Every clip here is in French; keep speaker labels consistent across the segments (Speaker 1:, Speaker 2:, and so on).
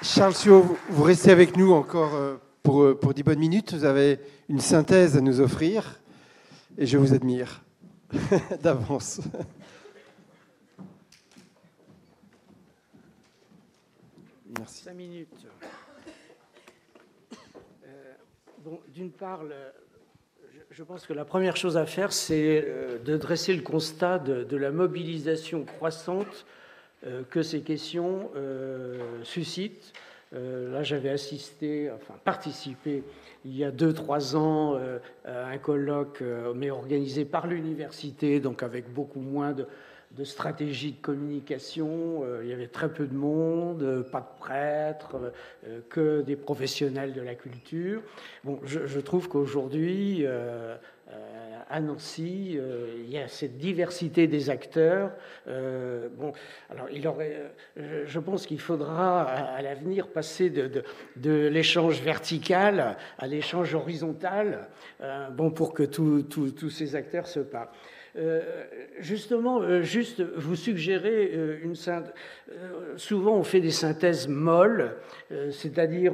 Speaker 1: Charles Suot, vous restez avec nous encore pour 10 bonnes minutes. Vous avez une synthèse à nous offrir et je vous admire d'avance. Merci.
Speaker 2: 5 minutes. Bon, d'une part, je pense que la première chose à faire, c'est de dresser le constat de la mobilisation croissante que ces questions suscitent. Là, j'avais participé il y a 2-3 ans à un colloque, mais organisé par l'université, donc avec beaucoup moins de stratégie de communication. Il y avait très peu de monde, pas de prêtres, que des professionnels de la culture. Bon, je trouve qu'aujourd'hui, à Nancy, il y a cette diversité des acteurs. Bon, alors je pense qu'il faudra à l'avenir passer de l'échange vertical à l'échange horizontal, bon, pour que tous ces acteurs se parlent. Justement, juste vous suggérer souvent on fait des synthèses molles, c'est-à-dire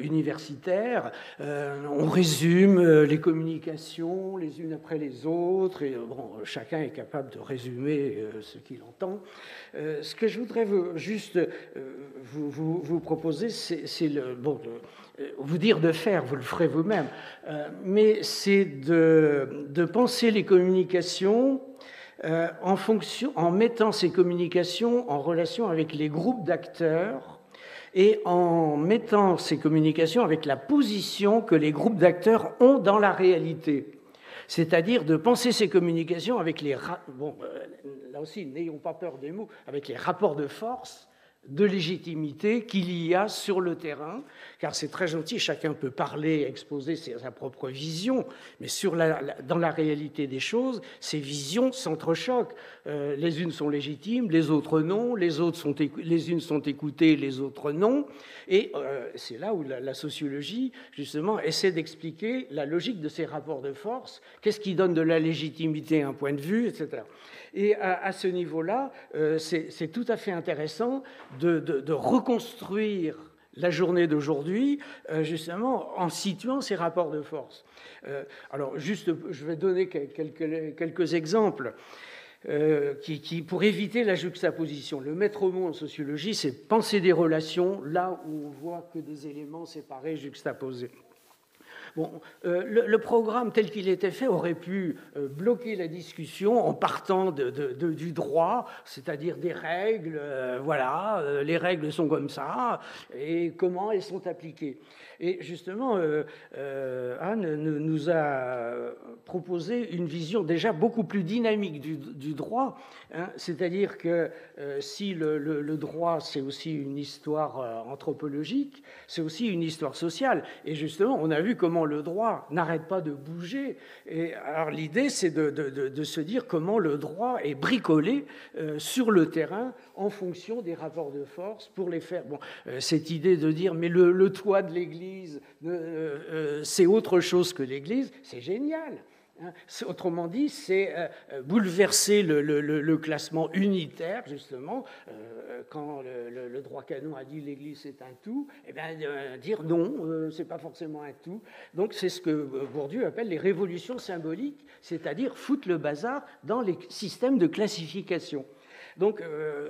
Speaker 2: universitaires. On résume les communications les unes après les autres, et bon, chacun est capable de résumer ce qu'il entend. Ce que je voudrais juste vous proposer, c'est vous dire de faire, vous le ferez vous-même, mais c'est de penser les communications en mettant ces communications en relation avec les groupes d'acteurs et en mettant ces communications avec la position que les groupes d'acteurs ont dans la réalité. C'est-à-dire de penser ces communications avec là aussi, n'ayons pas peur des mots, avec les rapports de force, de légitimité qu'il y a sur le terrain, car c'est très gentil, chacun peut parler, exposer sa propre vision, mais dans la réalité des choses, ces visions s'entrechoquent. Les unes sont légitimes, les autres non, les unes sont écoutées, les autres non, et c'est là où la sociologie, justement, essaie d'expliquer la logique de ces rapports de force, qu'est-ce qui donne de la légitimité à un point de vue, etc. Et à ce niveau-là, c'est tout à fait intéressant de reconstruire la journée d'aujourd'hui, justement, en situant ces rapports de force. Alors, juste, je vais donner quelques exemples pour éviter la juxtaposition. Le maître mot en sociologie, c'est penser des relations là où on voit que des éléments séparés, juxtaposés. Bon, le programme tel qu'il était fait aurait pu bloquer la discussion en partant du droit, c'est-à-dire des règles, voilà, les règles sont comme ça, et comment elles sont appliquées. Et justement, Anne nous a proposé une vision déjà beaucoup plus dynamique du droit, hein, c'est-à-dire que si le droit, c'est aussi une histoire anthropologique, c'est aussi une histoire sociale. Et justement, on a vu comment le droit n'arrête pas de bouger. Et alors l'idée, c'est de se dire comment le droit est bricolé sur le terrain en fonction des rapports de force pour les faire. Bon, cette idée de dire mais le toit de l'Église, c'est autre chose que l'Église, c'est génial. Autrement dit, c'est bouleverser le classement unitaire, justement. Quand le droit canon a dit l'Église c'est un tout, eh bien, dire non, c'est pas forcément un tout. Donc c'est ce que Bourdieu appelle les révolutions symboliques, c'est-à-dire foutre le bazar dans les systèmes de classification. Donc,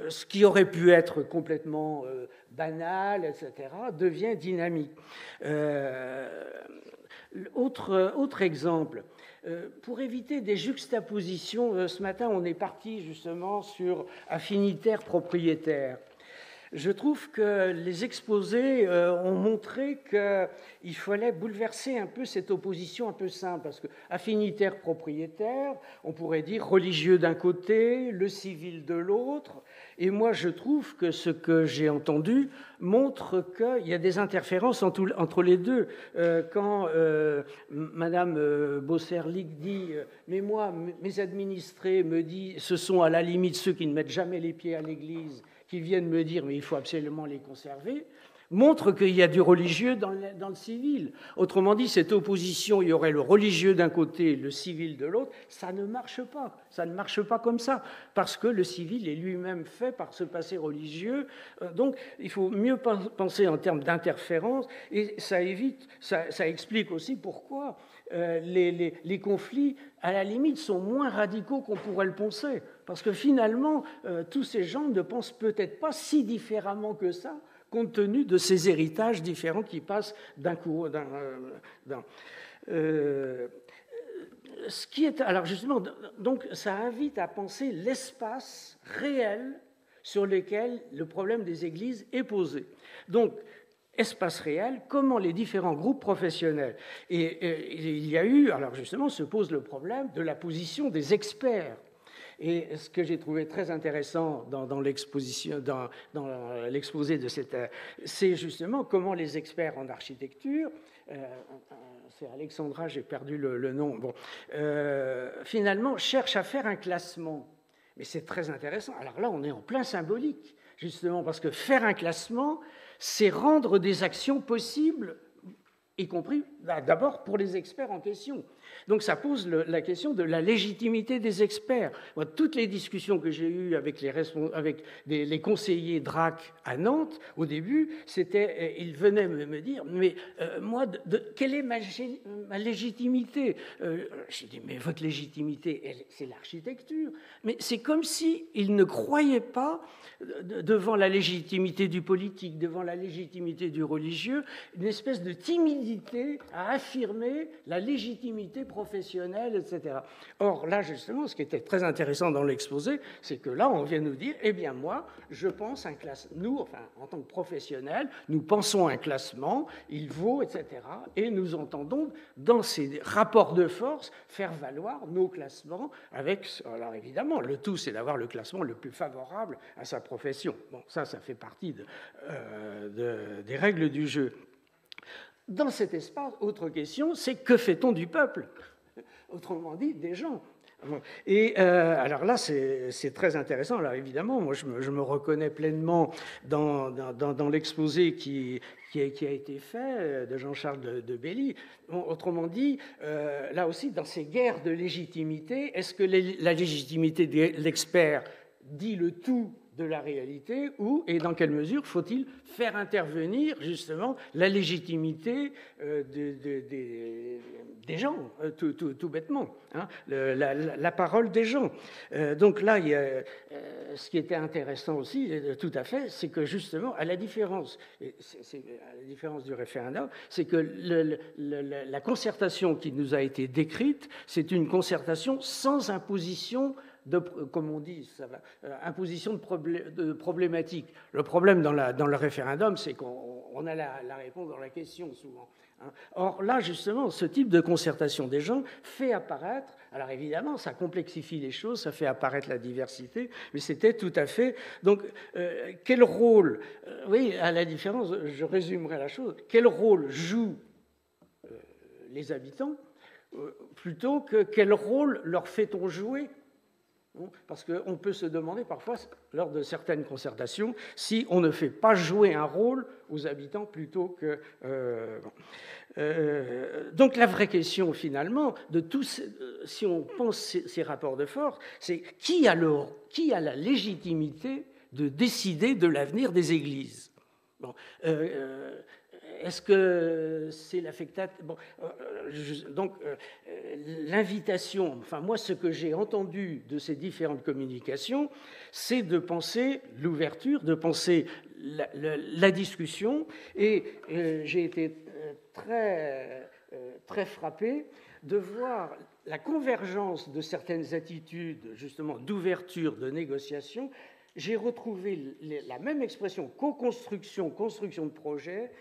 Speaker 2: ce qui aurait pu être complètement banal, etc., devient dynamique. Autre exemple, pour éviter des juxtapositions, ce matin, on est parti justement sur affinitaire propriétaire. Je trouve que les exposés ont montré qu'il fallait bouleverser un peu cette opposition un peu simple, parce que affinitaire-propriétaire, on pourrait dire religieux d'un côté, le civil de l'autre, et moi je trouve que ce que j'ai entendu montre qu'il y a des interférences entre les deux. Quand Madame Bosserlik dit « mais moi, mes administrés me disent, ce sont à la limite ceux qui ne mettent jamais les pieds à l'église, qui viennent me dire mais il faut absolument les conserver », montre qu'il y a du religieux dans le civil. Autrement dit, cette opposition, il y aurait le religieux d'un côté et le civil de l'autre, ça ne marche pas. Ça ne marche pas comme ça, parce que le civil est lui-même fait par ce passé religieux. Donc, il faut mieux penser en termes d'interférence, et ça explique aussi pourquoi les conflits, à la limite, sont moins radicaux qu'on pourrait le penser. Parce que finalement, tous ces gens ne pensent peut-être pas si différemment que ça, compte tenu de ces héritages différents qui passent d'un coup. Alors justement, donc ça invite à penser l'espace réel sur lequel le problème des églises est posé. Donc, espace réel, comment les différents groupes professionnels. Et il y a eu, alors justement, se pose le problème de la position des experts. Et ce que j'ai trouvé très intéressant dans l'exposé de cette, c'est justement comment les experts en architecture, c'est Alexandra, j'ai perdu le nom, bon, finalement cherchent à faire un classement. Mais c'est très intéressant. Alors là, on est en plein symbolique, justement, parce que faire un classement, c'est rendre des actions possibles, y compris d'abord pour les experts en question. Donc ça pose la question de la légitimité des experts. Moi, toutes les discussions que j'ai eues avec les conseillers DRAC à Nantes, au début, ils venaient me dire, mais moi, quelle est ma légitimité? J'ai dit, mais votre légitimité, c'est l'architecture. Mais c'est comme s'ils ne croyaient pas, devant la légitimité du politique, devant la légitimité du religieux, une espèce de timidité à affirmer la légitimité professionnelle, etc. Or, là, justement, ce qui était très intéressant dans l'exposé, c'est que là, on vient nous dire, eh bien, moi, je pense un classement. Nous, enfin, en tant que professionnels, nous pensons un classement, il vaut, etc. Et nous entendons, dans ces rapports de force, faire valoir nos classements avec... Alors, évidemment, le tout, c'est d'avoir le classement le plus favorable à sa profession. Bon, ça fait partie des règles du jeu. Dans cet espace, autre question, c'est que fait-on du peuple? Autrement dit, des gens. Et alors là, c'est très intéressant. Alors évidemment, moi, je me reconnais pleinement dans l'exposé qui a été fait de Jean-Charles de Belly. Bon, autrement dit, là aussi, dans ces guerres de légitimité, est-ce que la légitimité de l'expert dit le tout de la réalité, et dans quelle mesure faut-il faire intervenir justement la légitimité des gens, tout bêtement, hein, la parole des gens. Donc là, ce qui était intéressant aussi, tout à fait, c'est que justement, à la différence du référendum, c'est que la concertation qui nous a été décrite, c'est une concertation sans imposition comme on dit, imposition de problématique. Le problème dans le référendum, c'est qu'on a la réponse dans la question souvent. Hein. Or là, justement, ce type de concertation des gens fait apparaître, alors évidemment, ça complexifie les choses, ça fait apparaître la diversité, mais c'était tout à fait... Donc, quel rôle, oui, à la différence, je résumerai la chose, quel rôle jouent les habitants, plutôt que quel rôle leur fait-on jouer? Parce qu'on peut se demander parfois, lors de certaines concertations, si on ne fait pas jouer un rôle aux habitants plutôt que... donc la vraie question, finalement, de tous, si on pense ces rapports de force, c'est qui a la légitimité de décider de l'avenir des églises? Bon, est-ce que c'est l'affectateur? Bon, donc, l'invitation, enfin, moi, ce que j'ai entendu de ces différentes communications, c'est de penser l'ouverture, de penser la discussion, et j'ai été très frappé de voir la convergence de certaines attitudes, justement, d'ouverture, de négociation. J'ai retrouvé la même expression, co-construction, construction de projet,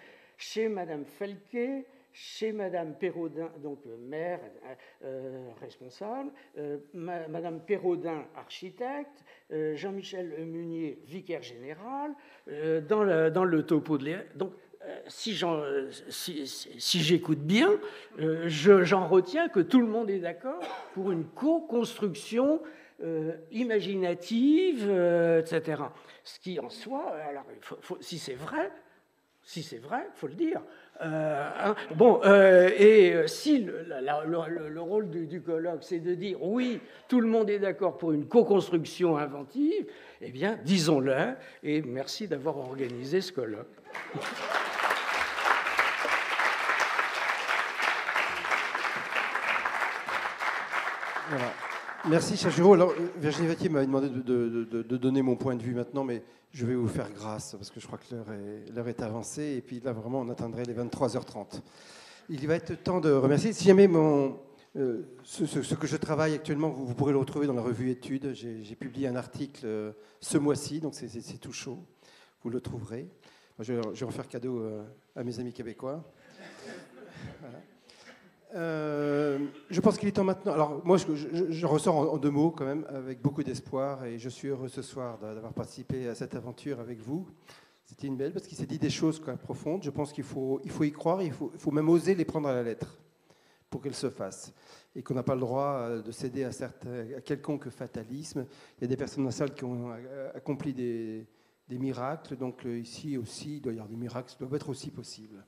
Speaker 2: chez Madame Felquet, chez Madame Perraudin, donc maire responsable, Madame Perraudin, architecte, Jean-Michel Munier, vicaire général, dans le topo de l'EA. Donc, si j'écoute bien, j'en retiens que tout le monde est d'accord pour une co-construction imaginative, etc. Ce qui, en soi, alors, si c'est vrai, Si c'est vrai, il faut le dire. Et si le rôle du colloque, c'est de dire oui, tout le monde est d'accord pour une co-construction inventive, eh bien, disons-le, et merci d'avoir organisé ce colloque.
Speaker 1: Voilà. Merci, cher Giraud. Alors, Virginie Vattier m'avait demandé de donner mon point de vue maintenant, mais je vais vous faire grâce, parce que je crois que l'heure est avancée, et puis là, vraiment, on atteindrait les 23h30. Il va être temps de remercier. Si jamais ce que je travaille actuellement, vous pourrez le retrouver dans la revue Études. J'ai publié un article ce mois-ci, donc c'est tout chaud. Vous le trouverez. Je vais en faire cadeau à mes amis québécois. Voilà. Je pense qu'il est temps maintenant. Alors, moi, je ressors en 2 mots quand même, avec beaucoup d'espoir, et je suis heureux ce soir d'avoir participé à cette aventure avec vous. C'était une belle, parce qu'il s'est dit des choses quand même profondes. Je pense qu'il faut y croire, il faut même oser les prendre à la lettre pour qu'elles se fassent. Et qu'on n'a pas le droit de céder à quelconque fatalisme. Il y a des personnes dans la salle qui ont accompli des miracles, donc ici aussi, il doit y avoir des miracles, ça doit être aussi possible.